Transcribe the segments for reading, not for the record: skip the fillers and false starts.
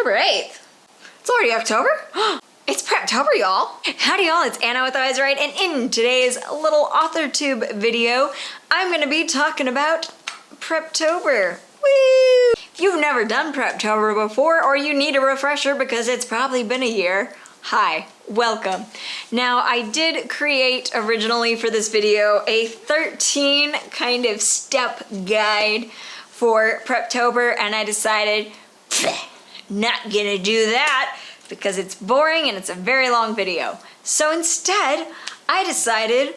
October 8th. It's already October? It's Preptober, y'all. Howdy, y'all. It's Anna with Always Right, and in today's little AuthorTube video, I'm gonna be talking about Preptober. Woo! If you've never done Preptober before, or you need a refresher because it's probably been a year, hi, welcome. Now, I did create originally for this video a 13 kind of step guide for Preptober, and I decided, not gonna do that because it's boring and it's a very long video. So instead, I decided,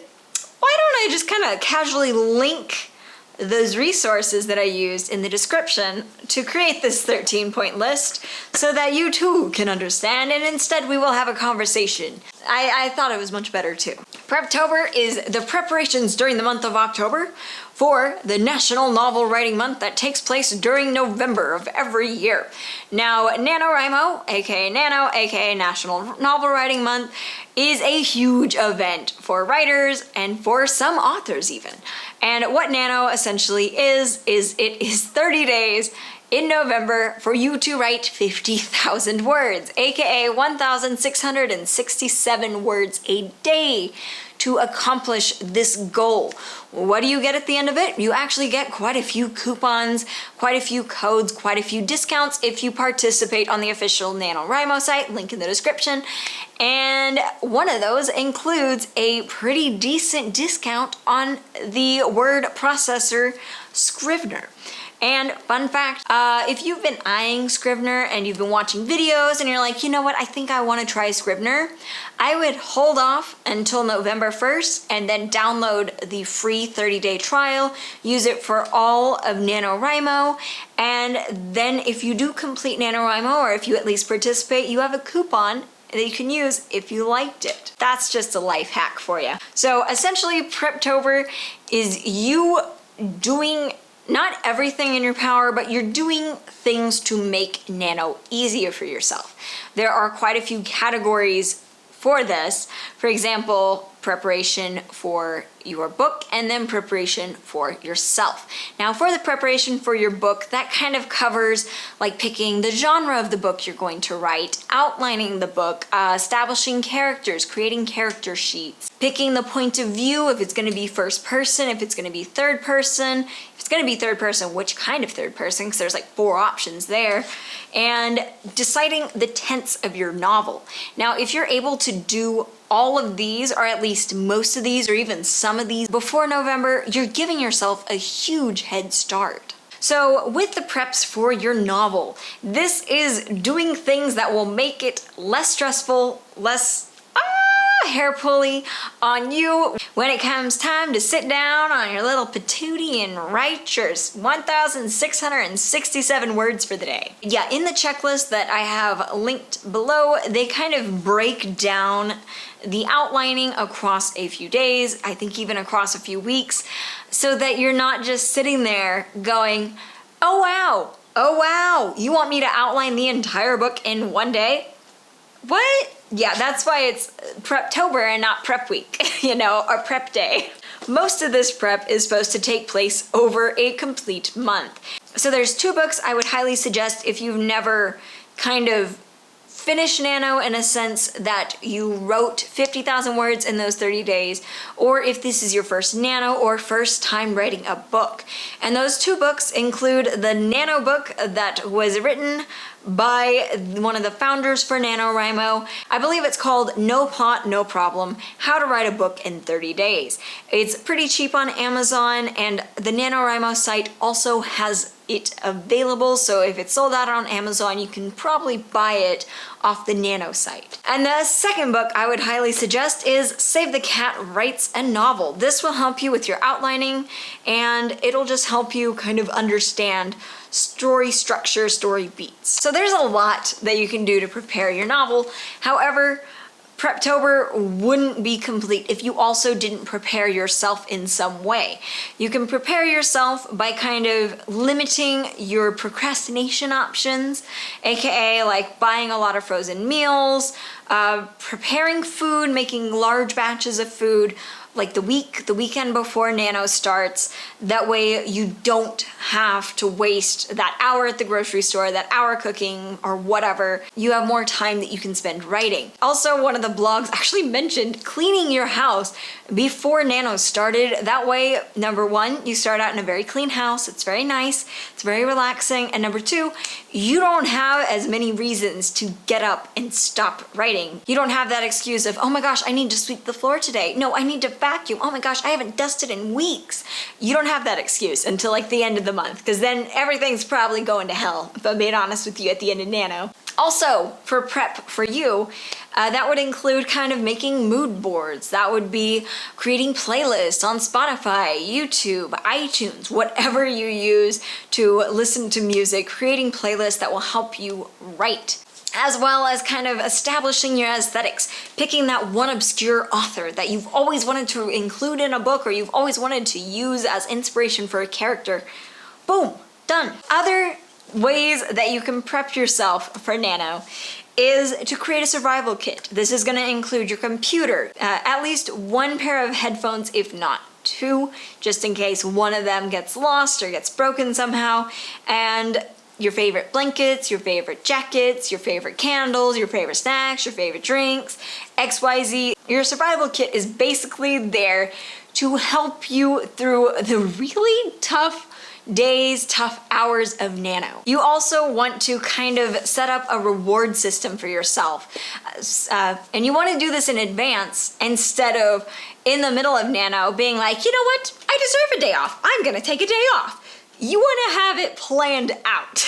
why don't I just kind of casually link those resources that I used in the description to create this 13-point list so that you too can understand, and instead we will have a conversation. I thought it was much better too. Preptober is the preparations during the month of October for the National Novel Writing Month that takes place during November of every year. Now, NaNoWriMo, aka Nano, aka National Novel Writing Month, is a huge event for writers and for some authors even. And what Nano essentially is it is 30 days in November for you to write 50,000 words, aka 1,667 words a day to accomplish this goal. What do you get at the end of it? You actually get quite a few coupons, quite a few codes, quite a few discounts if you participate on the official NaNoWriMo site, link in the description. And one of those includes a pretty decent discount on the word processor Scrivener. And fun fact, if you've been eyeing Scrivener and you've been watching videos and you're like, you know what, I think I want to try Scrivener, I would hold off until November 1st and then download the free 30-day trial, use it for all of NaNoWriMo, and then if you do complete NaNoWriMo, or if you at least participate, you have a coupon that you can use if you liked it. That's just a life hack for you. So essentially, Preptober is you doing not everything in your power, but you're doing things to make Nano easier for yourself. There are quite a few categories for this. For example, preparation for your book and then preparation for yourself. Now, for the preparation for your book, that kind of covers like picking the genre of the book you're going to write, outlining the book, establishing characters, creating character sheets, picking the point of view, if it's going to be first person, if it's going to be third person. If it's going to be third person, which kind of third person, because there's like 4 options there, and deciding the tense of your novel. Now, if you're able to do all of these, or at least most of these, or even some of these before November, you're giving yourself a huge head start. So with the preps for your novel, this is doing things that will make it less stressful, less hair pulley on you when it comes time to sit down on your little patootie and write your 1,667 words for the day. Yeah, in the checklist that I have linked below, they kind of break down the outlining across a few days, I think even across a few weeks, so that you're not just sitting there going, oh wow, you want me to outline the entire book in one day? What? Yeah, that's why it's Preptober and not Prep Week, you know, or Prep Day. Most of this prep is supposed to take place over a complete month. So there's 2 books I would highly suggest if you've never kind of finished Nano in a sense that you wrote 50,000 words in those 30 days, or if this is your first Nano or first time writing a book. And those 2 books include the Nano book that was written by one of the founders for NaNoWriMo. I believe it's called No Plot, No Problem, How to Write a Book in 30 Days. It's pretty cheap on Amazon, and the NaNoWriMo site also has it available, so if it's sold out on Amazon, you can probably buy it off the Nano site. And the second book I would highly suggest is Save the Cat Writes a Novel. This will help you with your outlining, and it'll just help you kind of understand story structure, story beats. So there's a lot that you can do to prepare your novel. However, Preptober wouldn't be complete if you also didn't prepare yourself in some way. You can prepare yourself by kind of limiting your procrastination options, aka like buying a lot of frozen meals, preparing food, making large batches of food, like the weekend before Nano starts. That way you don't have to waste that hour at the grocery store, that hour cooking or whatever. You have more time that you can spend writing. Also, one of the blogs actually mentioned cleaning your house before Nano started. That way, number one, you start out in a very clean house. It's very nice. It's very relaxing. And number two, you don't have as many reasons to get up and stop writing. You don't have that excuse of, oh my gosh, I need to sweep the floor today. No, I need to vacuum. Oh my gosh, I haven't dusted in weeks. You don't have that excuse until like the end of the month, because then everything's probably going to hell, if I'm being honest with you, at the end of Nano. Also, for prep for you, that would include kind of making mood boards. That would be creating playlists on Spotify, YouTube, iTunes, whatever you use to listen to music, creating playlists that will help you write. As well as kind of establishing your aesthetics, picking that one obscure author that you've always wanted to include in a book or you've always wanted to use as inspiration for a character. Boom, done. Other ways that you can prep yourself for Nano is to create a survival kit. This is going to include your computer, at least one pair of headphones, if not two, just in case one of them gets lost or gets broken somehow, and your favorite blankets, your favorite jackets, your favorite candles, your favorite snacks, your favorite drinks, XYZ. Your survival kit is basically there to help you through the really tough days, tough hours of Nano. You also want to kind of set up a reward system for yourself. And you want to do this in advance instead of in the middle of Nano being like, you know what, I deserve a day off. I'm gonna take a day off. You want to have it planned out.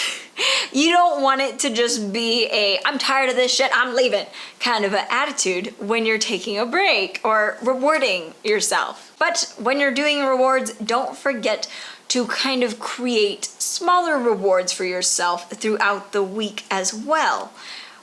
You don't want it to just be a, I'm tired of this shit, I'm leaving kind of an attitude when you're taking a break or rewarding yourself. But when you're doing rewards, don't forget to kind of create smaller rewards for yourself throughout the week as well.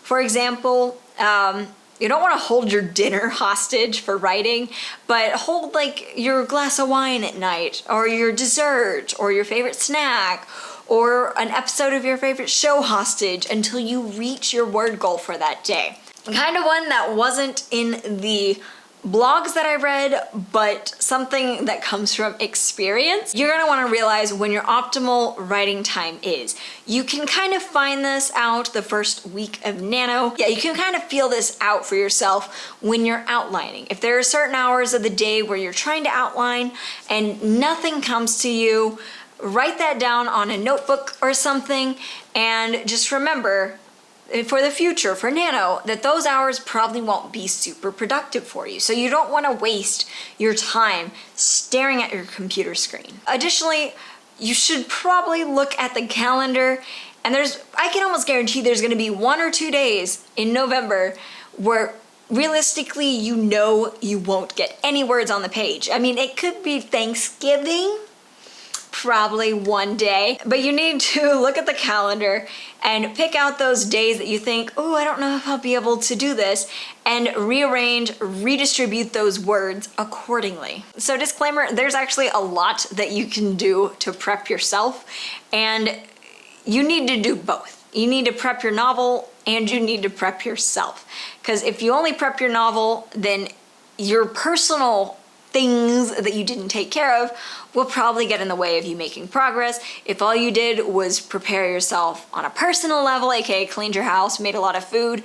For example, you don't want to hold your dinner hostage for writing, but hold like your glass of wine at night, or your dessert, or your favorite snack, or an episode of your favorite show hostage until you reach your word goal for that day. Kind of one that wasn't in the blogs that I read, but something that comes from experience. You're gonna wanna realize when your optimal writing time is. You can kind of find this out the first week of Nano. Yeah, you can kind of feel this out for yourself when you're outlining. If there are certain hours of the day where you're trying to outline and nothing comes to you, write that down on a notebook or something, and just remember, for the future, for Nano, that those hours probably won't be super productive for you. So you don't want to waste your time staring at your computer screen. Additionally, you should probably look at the calendar, and I can almost guarantee there's going to be 1 or 2 days in November where realistically you know you won't get any words on the page. I mean, it could be Thanksgiving, probably one day, but you need to look at the calendar and pick out those days that you think, oh, I don't know if I'll be able to do this, and rearrange, redistribute those words accordingly. So disclaimer, there's actually a lot that you can do to prep yourself, and you need to do both. You need to prep your novel and you need to prep yourself. Because if you only prep your novel, then your personal things that you didn't take care of will probably get in the way of you making progress. If all you did was prepare yourself on a personal level, aka cleaned your house, made a lot of food,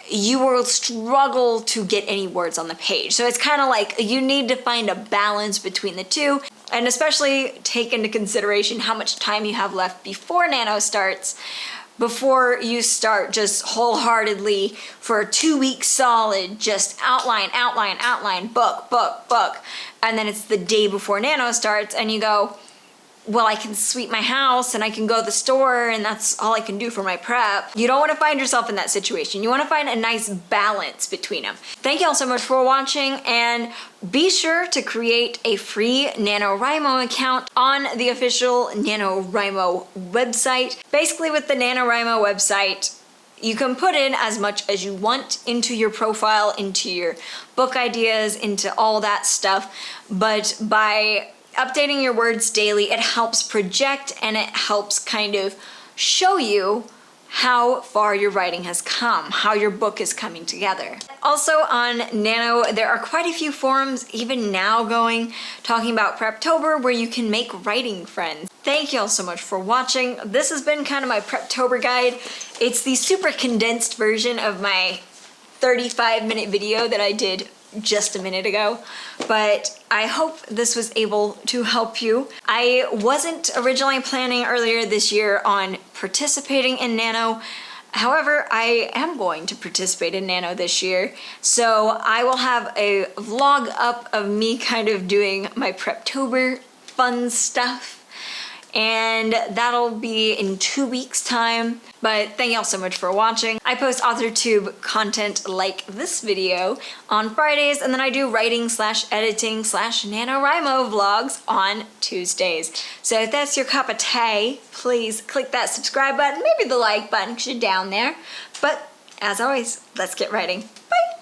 you will struggle to get any words on the page. So it's kind of like you need to find a balance between the two, and especially take into consideration how much time you have left before Nano starts, before you start just wholeheartedly for 2 weeks solid, just outline, book. And then it's the day before Nano starts and you go, well, I can sweep my house and I can go to the store and that's all I can do for my prep. You don't want to find yourself in that situation. You want to find a nice balance between them. Thank you all so much for watching, and be sure to create a free NaNoWriMo account on the official NaNoWriMo website. Basically, with the NaNoWriMo website, you can put in as much as you want into your profile, into your book ideas, into all that stuff, but by updating your words daily, it helps project and it helps kind of show you how far your writing has come, how your book is coming together. Also on Nano, there are quite a few forums even now going, talking about Preptober, where you can make writing friends. Thank you all so much for watching. This has been kind of my Preptober guide. It's the super condensed version of my 35-minute video that I did just a minute ago, but I hope this was able to help you. I wasn't originally planning earlier this year on participating in Nano. However, I am going to participate in Nano this year, so I will have a vlog up of me kind of doing my Preptober fun stuff, and that'll be in 2 weeks' time. But thank y'all so much for watching. I post AuthorTube content like this video on Fridays, and then I do writing/editing/NaNoWriMo vlogs on Tuesdays. So if that's your cup of tea, please click that subscribe button, maybe the like button because you're down there. But as always, let's get writing. Bye!